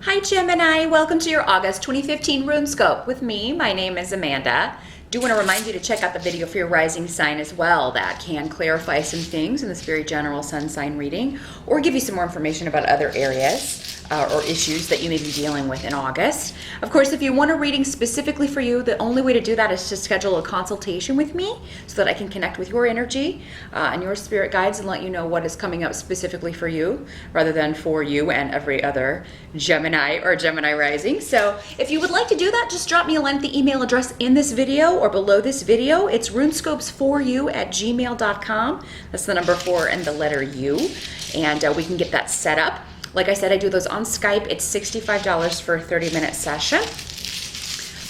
Hi Gemini, welcome to your August 2015 Runescope with me. My name is Amanda. Do want to remind you to check out the video for your rising sign as well. That can clarify some things in this very general sun sign reading or give you some more information about other areas or issues that you may be dealing with in August. Of course, if you want a reading specifically for you, the only way to do that is to schedule a consultation with me so that I can connect with your energy and your spirit guides and let you know what is coming up specifically for you rather than for you and every other Gemini or Gemini rising. So if you would like to do that, just drop me a line at the email address in this video or below this video. It's runescopes4u@gmail.com. That's the number 4 and the letter U. And we can get that set up. Like I said, I do those on Skype. It's $65 for a 30-minute session.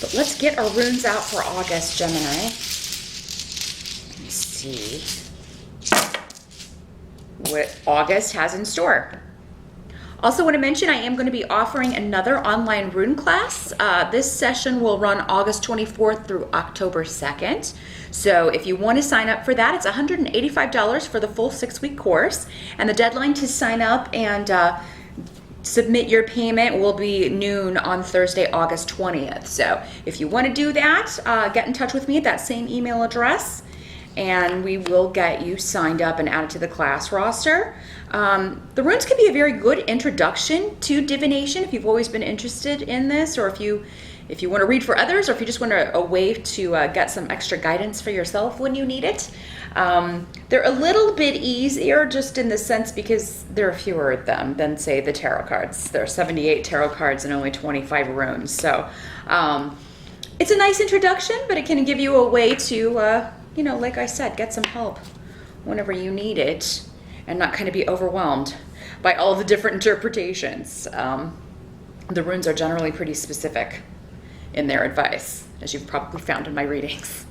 But let's get our runes out for August, Gemini. Let's see what August has in store. Also want to mention I am going to be offering another online rune class. This session will run August 24th through October 2nd. So if you want to sign up for that, it's $185 for the full 6-week course. And the deadline to sign up and submit your payment will be noon on Thursday, August 20th. So if you want to do that, get in touch with me at that same email address and we will get you signed up and added to the class roster. The runes can be a very good introduction to divination if you've always been interested in this, or if you want to read for others, or if you just want a way to get some extra guidance for yourself when you need it. They're a little bit easier just in the sense because there are fewer of them than, say, the tarot cards. There are 78 tarot cards and only 25 runes. So it's a nice introduction, but it can give you a way to, like I said, get some help whenever you need it and not kind of be overwhelmed by all the different interpretations. The runes are generally pretty specific in their advice, as you've probably found in my readings.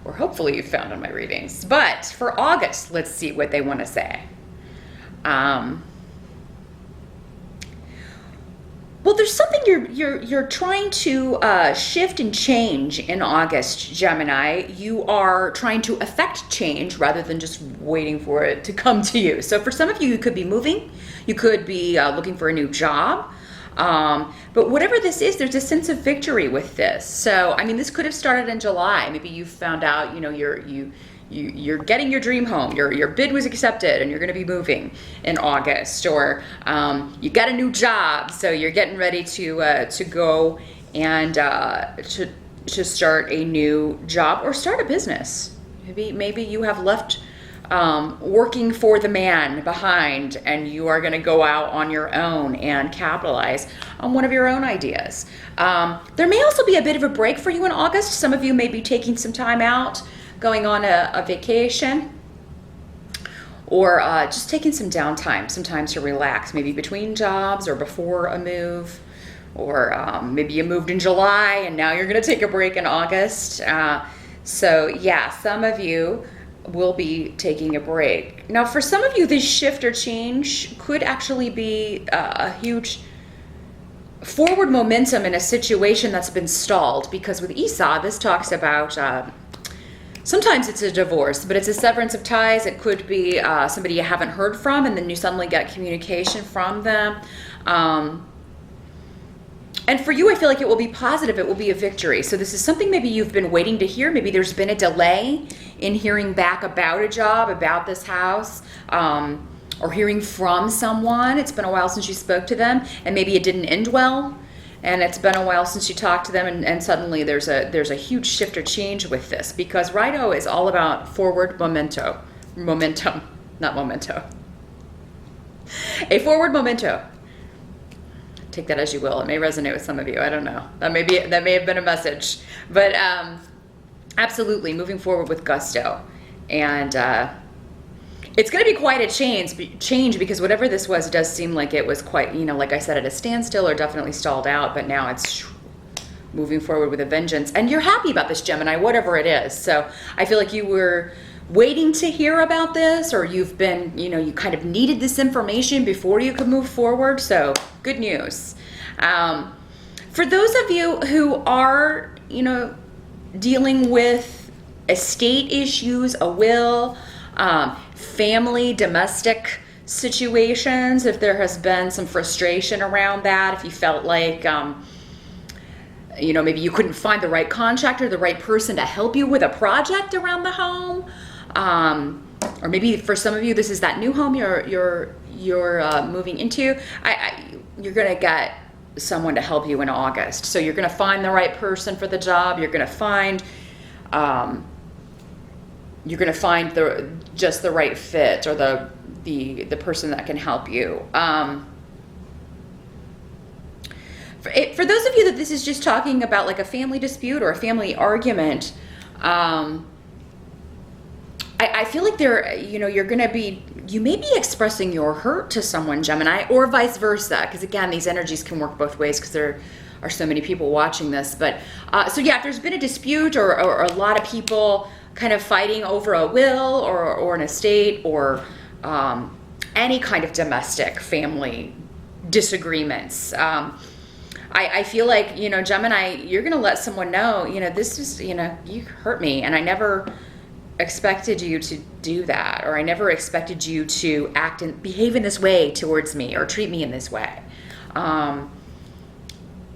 Or hopefully you've found in my readings. But for August, let's see what they want to say. Well, there's something you're trying to shift and change in August, Gemini. You are trying to affect change rather than just waiting for it to come to you. So for some of you, you could be moving. You could be looking for a new job. But whatever this is, there's a sense of victory with this. So, I mean, this could have started in July. Maybe you found out, you're getting your dream home. Your bid was accepted and you're going to be moving in August. Or you got a new job, so you're getting ready to go and to start a new job or start a business. Maybe you have left working for the man behind and you are going to go out on your own and capitalize on one of your own ideas. There may also be a bit of a break for you in August. Some of you may be taking some time out, going on a vacation, or just taking some downtime, sometimes to relax, maybe between jobs or before a move, or maybe you moved in July and now you're going to take a break in August. So yeah, some of you will be taking a break. Now, for some of you, this shift or change could actually be a huge forward momentum in a situation that's been stalled, because with Esau, this talks about sometimes it's a divorce, but it's a severance of ties. It could be somebody you haven't heard from and then you suddenly get communication from them. And for you, I feel like it will be positive. It will be a victory. So this is something maybe you've been waiting to hear. Maybe there's been a delay in hearing back about a job, about this house, or hearing from someone. It's been a while since you spoke to them, and maybe it didn't end well. And it's been a while since you talked to them, and suddenly there's a huge shift or change with this, because Rido is all about forward momentum, not memento. A forward memento. Take that as you will. It may resonate with some of you. I don't know. That may have been a message, but absolutely moving forward with gusto, and it's going to be quite a change because whatever this was, it does seem like it was quite, like I said, at a standstill or definitely stalled out. But now it's moving forward with a vengeance, and you're happy about this, Gemini, whatever it is. So I feel like you were waiting to hear about this, or you've been, you kind of needed this information before you could move forward. So good news. For those of you who are, dealing with estate issues, a will, family, domestic situations, if there has been some frustration around that, if you felt like, maybe you couldn't find the right contractor, the right person to help you with a project around the home. Or maybe for some of you, this is that new home you're moving into. You're going to get someone to help you in August. So you're going to find the right person for the job. You're going to find just the right fit, or the person that can help you. For those of you that this is just talking about like a family dispute or a family argument, I feel like you may be expressing your hurt to someone, Gemini, or vice versa. Because again, these energies can work both ways because there are so many people watching this. But so yeah, if there's been a dispute or a lot of people kind of fighting over a will or an estate or any kind of domestic family disagreements, I feel like, Gemini, you're going to let someone know, this is, you hurt me, and I never expected you to do that, or I never expected you to act and behave in this way towards me or treat me in this way. And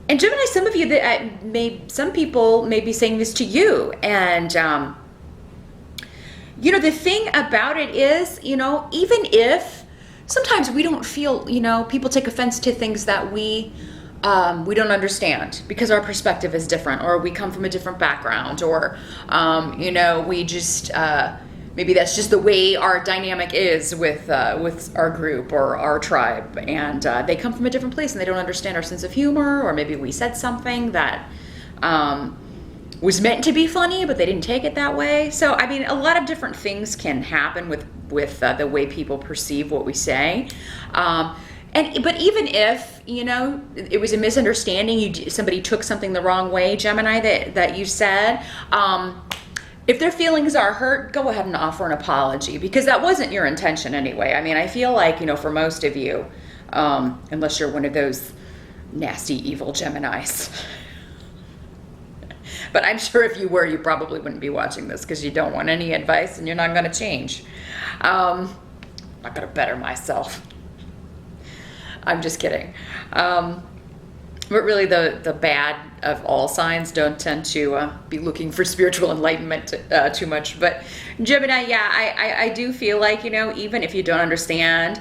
Gemini, some of you some people may be saying this to you, and the thing about it is, even if sometimes we don't feel, people take offense to things that we don't understand because our perspective is different, or we come from a different background, or, we just, maybe that's just the way our dynamic is with our group or our tribe, and they come from a different place and they don't understand our sense of humor, or maybe we said something that was meant to be funny, but they didn't take it that way. So, I mean, a lot of different things can happen with the way people perceive what we say. But even if, it was a misunderstanding, somebody took something the wrong way, Gemini, that you said, if their feelings are hurt, go ahead and offer an apology, because that wasn't your intention anyway. I mean, I feel like, for most of you, unless you're one of those nasty, evil Geminis, but I'm sure if you were, you probably wouldn't be watching this because you don't want any advice and you're not going to change. I'm not going to better myself. I'm just kidding. But really the bad of all signs don't tend to be looking for spiritual enlightenment too much. But Gemini, yeah, I do feel like, even if you don't understand,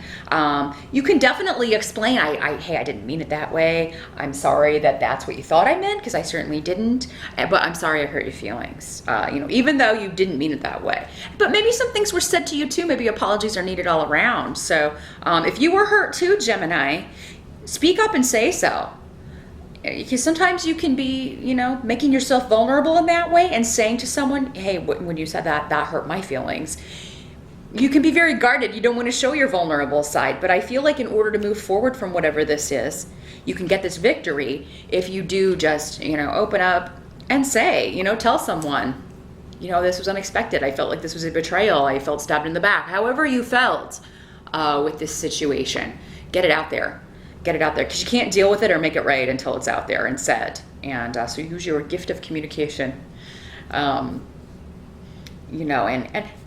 you can definitely explain, hey, I didn't mean it that way. I'm sorry that's what you thought I meant, because I certainly didn't. But I'm sorry I hurt your feelings, even though you didn't mean it that way. But maybe some things were said to you too. Maybe apologies are needed all around. So if you were hurt too, Gemini, speak up and say so. Because sometimes you can be, making yourself vulnerable in that way and saying to someone, hey, when you said that hurt my feelings. You can be very guarded. You don't want to show your vulnerable side. But I feel like in order to move forward from whatever this is, you can get this victory if you do just, open up and say, tell someone, this was unexpected. I felt like this was a betrayal. I felt stabbed in the back. However you felt with this situation, get it out there. Get it out there, because you can't deal with it or make it right until it's out there and said. And so use your gift of communication, and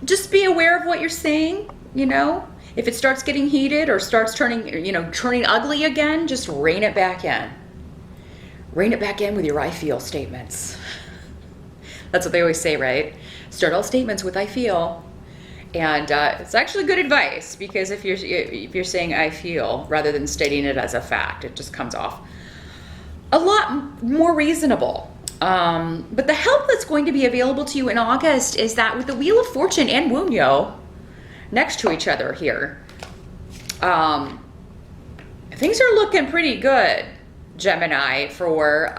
just be aware of what you're saying. If it starts getting heated or starts turning ugly again, just rein it back in. Rein it back in with your I feel statements. That's what they always say, right? Start all statements with I feel. And it's actually good advice, because if you're saying I feel rather than stating it as a fact, it just comes off a lot more reasonable. But the help that's going to be available to you in August is that with the Wheel of Fortune and Wunyo next to each other here, things are looking pretty good, Gemini, for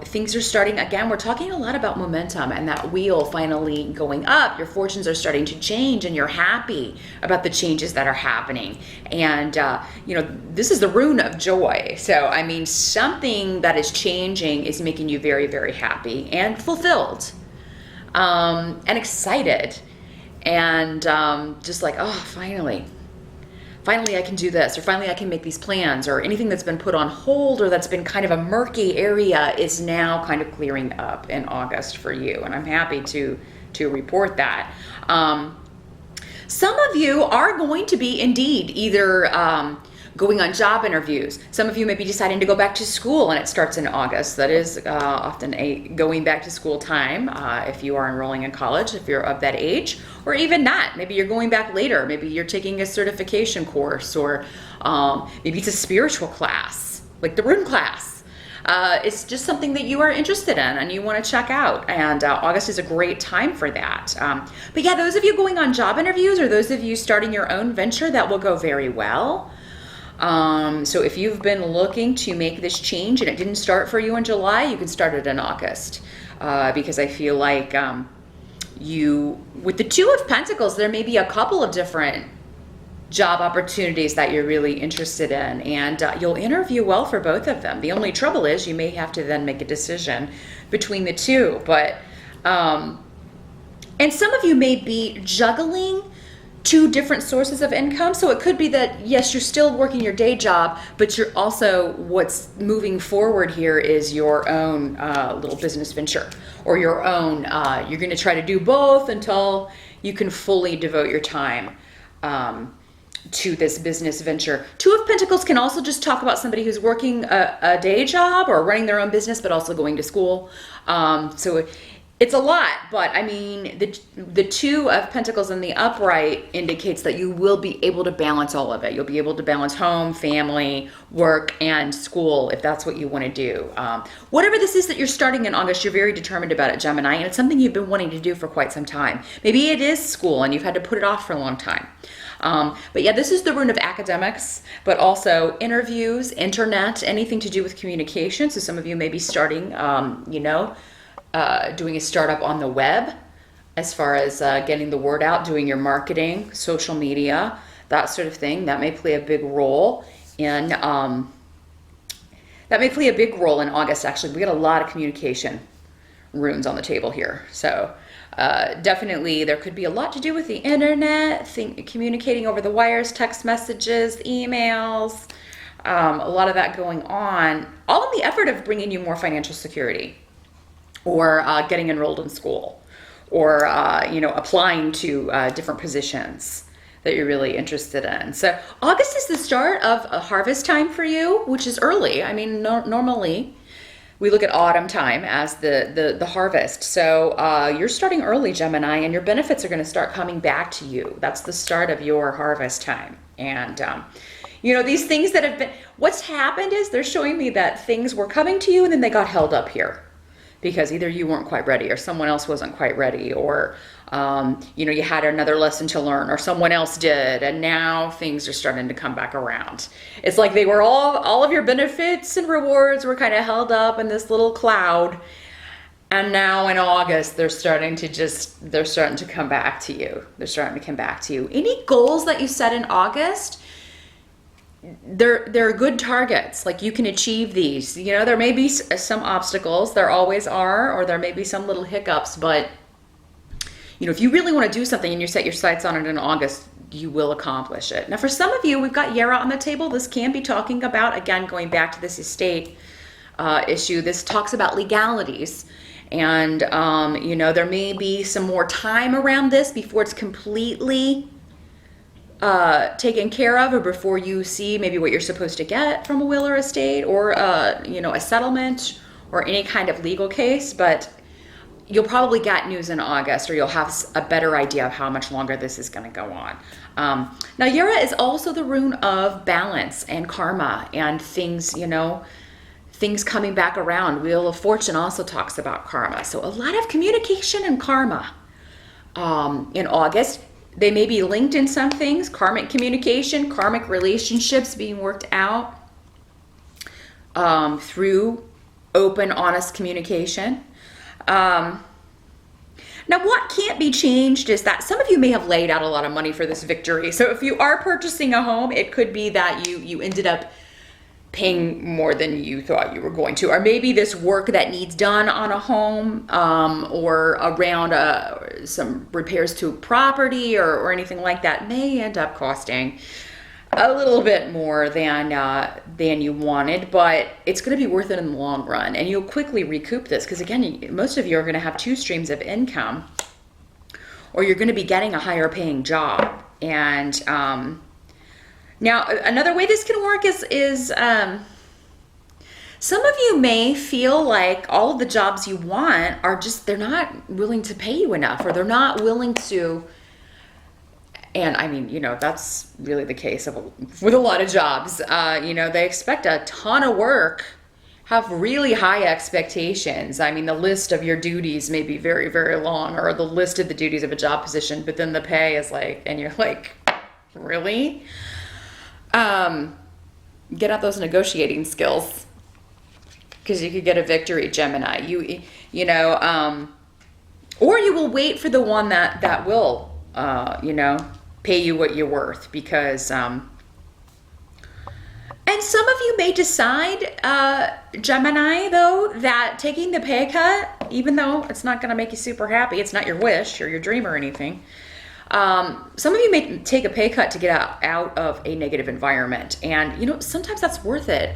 things are starting again. We're talking a lot about momentum and that wheel finally going up. Your fortunes are starting to change and you're happy about the changes that are happening. And, this is the rune of joy. So, I mean, something that is changing is making you very, very happy and fulfilled, and excited. And just like, oh, finally I can do this, or finally I can make these plans, or anything that's been put on hold or that's been kind of a murky area is now kind of clearing up in August for you. And I'm happy to report that. Some of you are going to be indeed either going on job interviews. Some of you may be deciding to go back to school, and it starts in August. That is often a going back to school time if you are enrolling in college, if you're of that age, or even not. Maybe you're going back later. Maybe you're taking a certification course, or maybe it's a spiritual class, like the Rune class. It's just something that you are interested in and you want to check out, and August is a great time for that. But yeah, those of you going on job interviews, or those of you starting your own venture, that will go very well. So if you've been looking to make this change and it didn't start for you in July, you can start it in August, because I feel like with the Two of Pentacles, there may be a couple of different job opportunities that you're really interested in, and you'll interview well for both of them. The only trouble is you may have to then make a decision between the two. But and some of you may be juggling two different sources of income. So it could be that, yes, you're still working your day job, but you're also, what's moving forward here is your own little business venture, or your own, you're going to try to do both until you can fully devote your time to this business venture. Two of Pentacles can also just talk about somebody who's working a day job or running their own business, but also going to school. So it's a lot, but I mean, the Two of Pentacles in the upright indicates that you will be able to balance all of it. You'll be able to balance home, family, work, and school, if that's what you want to do. Whatever this is that you're starting in August, you're very determined about it, Gemini, and it's something you've been wanting to do for quite some time. Maybe it is school and you've had to put it off for a long time. But yeah, this is the rune of academics, but also interviews, internet, anything to do with communication. So some of you may be starting, doing a startup on the web, as far as getting the word out, doing your marketing, social media, that sort of thing. That may play a big role in August. Actually, we got a lot of communication runes on the table here. So definitely there could be a lot to do with the internet, communicating over the wires, text messages, emails, a lot of that going on, all in the effort of bringing you more financial security, or getting enrolled in school, or applying to different positions that you're really interested in. So August is the start of a harvest time for you, which is early. I mean, normally we look at autumn time as the harvest. So you're starting early, Gemini, and your benefits are going to start coming back to you. That's the start of your harvest time. And these things that have been, what's happened is they're showing me that things were coming to you and then they got held up here, because either you weren't quite ready, or someone else wasn't quite ready, or you had another lesson to learn, or someone else did, and now things are starting to come back around. It's like they were all of your benefits and rewards were kind of held up in this little cloud, and now in August they're starting to come back to you. They're starting to come back to you. Any goals that you set in August, they're good targets. Like, you can achieve these. There may be some obstacles, there always are, or there may be some little hiccups, but if you really want to do something and you set your sights on it in August, you will accomplish it. Now, for some of you, we've got Yara on the table. This can be talking about, again, going back to this estate issue, this talks about legalities. And, there may be some more time around this before it's completely taken care of, or before you see maybe what you're supposed to get from a will or estate, or a settlement, or any kind of legal case. But you'll probably get news in August, or you'll have a better idea of how much longer this is going to go on. Now, Yara is also the rune of balance and karma and things, things coming back around. Wheel of Fortune also talks about karma. So a lot of communication and karma in August. They may be linked in some things: karmic communication, karmic relationships being worked out through open, honest communication. Now, what can't be changed is that some of you may have laid out a lot of money for this victory. So if you are purchasing a home, it could be that you ended up paying more than you thought you were going to, or maybe this work that needs done on a home, or around some repairs to property, or anything like that, may end up costing a little bit more than you wanted, but it's going to be worth it in the long run, and you'll quickly recoup this, because again, most of you are going to have two streams of income, or you're going to be getting a higher paying job. And now another way this can work is some of you may feel like all of the jobs you want are just, they're not willing to pay you enough, or they're not willing to. And I mean, that's really the case with a lot of jobs. They expect a ton of work, have really high expectations. I mean, the list of your duties may be very, very long, or the list of the duties of a job position, but then the pay is like, and you're like, really? Get out those negotiating skills, because you could get a victory, Gemini. Or you will wait for the one that will, pay you what you're worth, because, and some of you may decide, Gemini, though, that taking the pay cut, even though it's not going to make you super happy, it's not your wish or your dream or anything, some of you may take a pay cut to get out of a negative environment. And, sometimes that's worth it.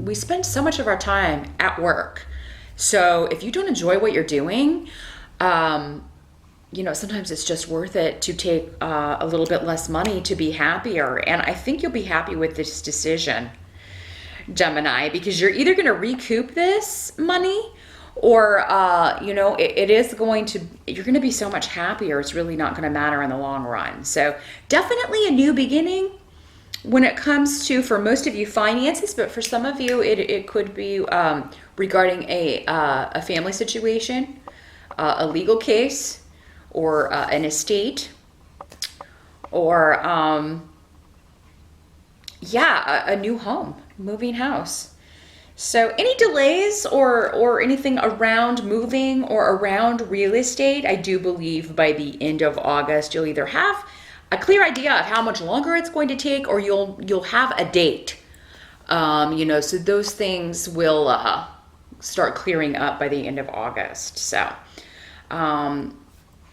We spend so much of our time at work. So if you don't enjoy what you're doing, sometimes it's just worth it to take a little bit less money to be happier. And I think you'll be happy with this decision, Gemini, because you're either going to recoup this money, or, you're going to be so much happier. It's really not going to matter in the long run. So definitely a new beginning when it comes to, for most of you, finances, but for some of you, it could be regarding a family situation, a legal case, or an estate, or, a new home, moving house. So any delays or anything around moving or around real estate, I do believe by the end of August, you'll either have a clear idea of how much longer it's going to take, or you'll have a date. So those things will start clearing up by the end of August. So now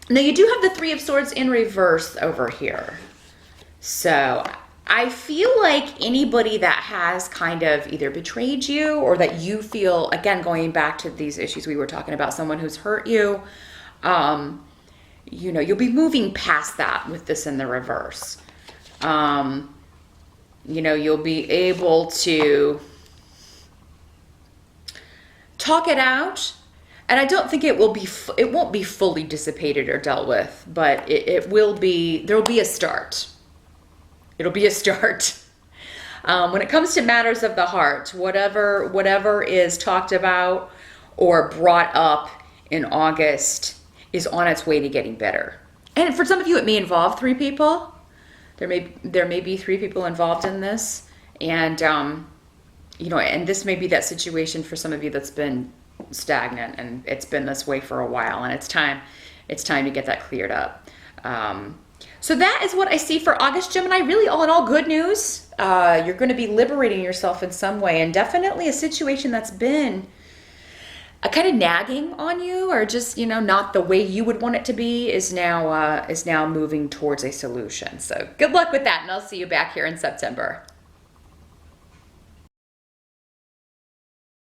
you do have the Three of Swords in reverse over here. So I feel like anybody that has kind of either betrayed you, or that you feel, again, going back to these issues we were talking about, someone who's hurt you, you'll be moving past that with this in the reverse. You'll be able to talk it out. And I don't think it won't be fully dissipated or dealt with, but there'll be a start. It'll be a start. When it comes to matters of the heart, whatever is talked about or brought up in August is on its way to getting better. And for some of you, it may involve 3 people. There may be 3 people involved in this, and and this may be that situation for some of you that's been stagnant, and it's been this way for a while, and it's time to get that cleared up. So that is what I see for August, Gemini. Really, all in all, good news. You're going to be liberating yourself in some way, and definitely a situation that's been a kind of nagging on you, or just not the way you would want it to be, is now moving towards a solution. So good luck with that, and I'll see you back here in September.